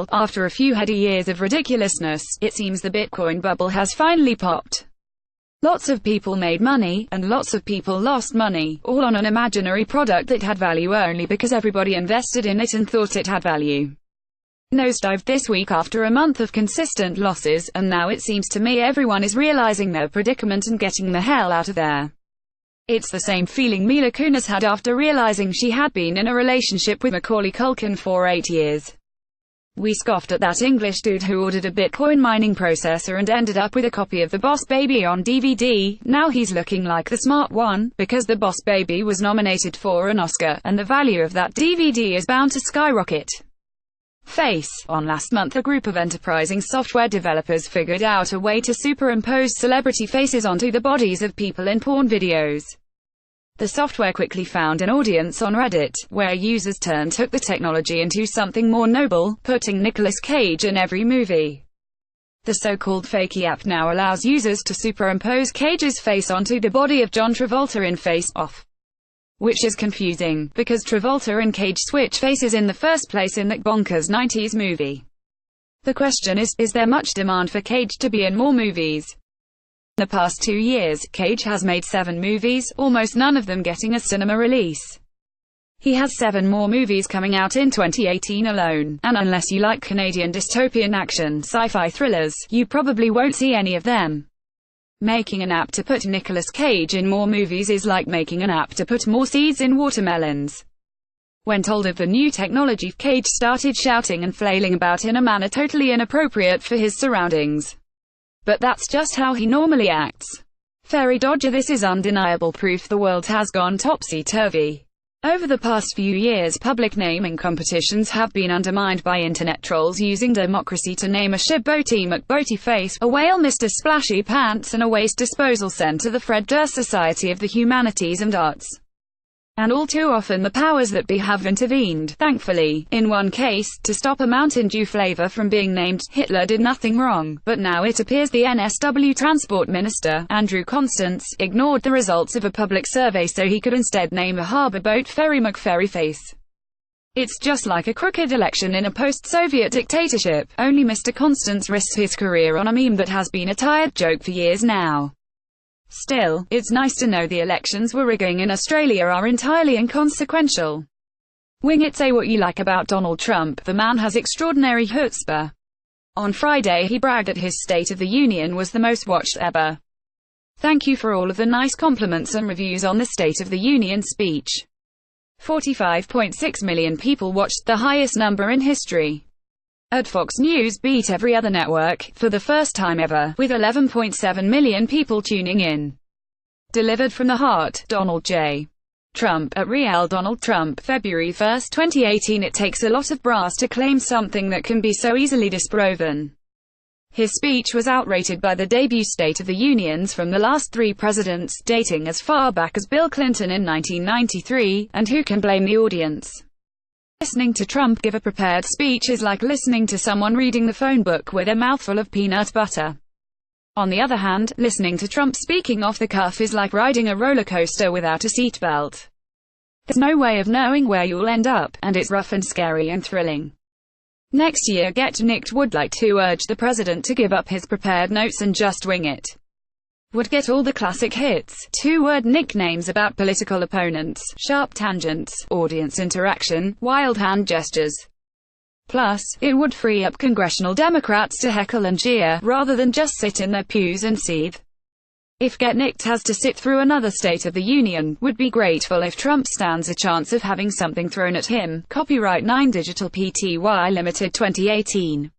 Well, after a few heady years of ridiculousness, it seems the Bitcoin bubble has finally popped. Lots of people made money, and lots of people lost money, all on an imaginary product that had value only because everybody invested in it and thought it had value. Nosedived this week after a month of consistent losses, and now it seems to me everyone is realizing their predicament and getting the hell out of there. It's the same feeling Mila Kunis had after realizing she had been in a relationship with Macaulay Culkin for 8 years. We scoffed at that English dude who ordered a Bitcoin mining processor and ended up with a copy of The Boss Baby on DVD. Now he's looking like the smart one, because The Boss Baby was nominated for an Oscar, and the value of that DVD is bound to skyrocket. Face. On last month, a group of enterprising software developers figured out a way to superimpose celebrity faces onto the bodies of people in porn videos. The software quickly found an audience on Reddit, where users took the technology into something more noble, putting Nicolas Cage in every movie. The so-called Fakey app now allows users to superimpose Cage's face onto the body of John Travolta in Face Off. Which is confusing, because Travolta and Cage switch faces in the first place in that bonkers 90s movie. The question is there much demand for Cage to be in more movies? In the past 2 years, Cage has made 7 movies, almost none of them getting a cinema release. He has 7 more movies coming out in 2018 alone, and unless you like Canadian dystopian action, sci-fi thrillers, you probably won't see any of them. Making an app to put Nicolas Cage in more movies is like making an app to put more seeds in watermelons. When told of the new technology, Cage started shouting and flailing about in a manner totally inappropriate for his surroundings. But that's just how he normally acts. Fairy Dodger, this is undeniable proof the world has gone topsy-turvy. Over the past few years, public naming competitions have been undermined by internet trolls using democracy to name a ship Boaty McBoaty Face, a whale Mr. Splashy Pants, and a waste disposal sent to the Fred Durst Society of the Humanities and Arts. And all too often the powers that be have intervened, thankfully. In one case, to stop a Mountain Dew flavor from being named, Hitler did nothing wrong, but now it appears the NSW Transport Minister, Andrew Constance, ignored the results of a public survey so he could instead name a harbor boat Ferry McFerryface. It's just like a crooked election in a post-Soviet dictatorship, only Mr. Constance risks his career on a meme that has been a tired joke for years now. Still, it's nice to know the elections we're rigging in Australia are entirely inconsequential. Wing it, say what you like about Donald Trump, the man has extraordinary chutzpah. On Friday he bragged that his State of the Union was the most watched ever. Thank you for all of the nice compliments and reviews on the State of the Union speech. 45.6 million people watched, the highest number in history. At Fox News beat every other network, for the first time ever, with 11.7 million people tuning in. Delivered from the heart, Donald J. Trump, at Real Donald Trump, February 1, 2018. It takes a lot of brass to claim something that can be so easily disproven. His speech was outrated by the debut State of the Unions from the last 3 presidents, dating as far back as Bill Clinton in 1993, and who can blame the audience? Listening to Trump give a prepared speech is like listening to someone reading the phone book with a mouthful of peanut butter. On the other hand, listening to Trump speaking off the cuff is like riding a roller coaster without a seatbelt. There's no way of knowing where you'll end up, and it's rough and scary and thrilling. Next year Get Nicked would like to urge the president to give up his prepared notes and just wing it. Would get all the classic hits, 2-word nicknames about political opponents, sharp tangents, audience interaction, wild hand gestures. Plus, it would free up congressional Democrats to heckle and jeer, rather than just sit in their pews and seethe. If Get Nicked has to sit through another State of the Union, would be grateful if Trump stands a chance of having something thrown at him. Copyright 9 Digital Pty Limited 2018.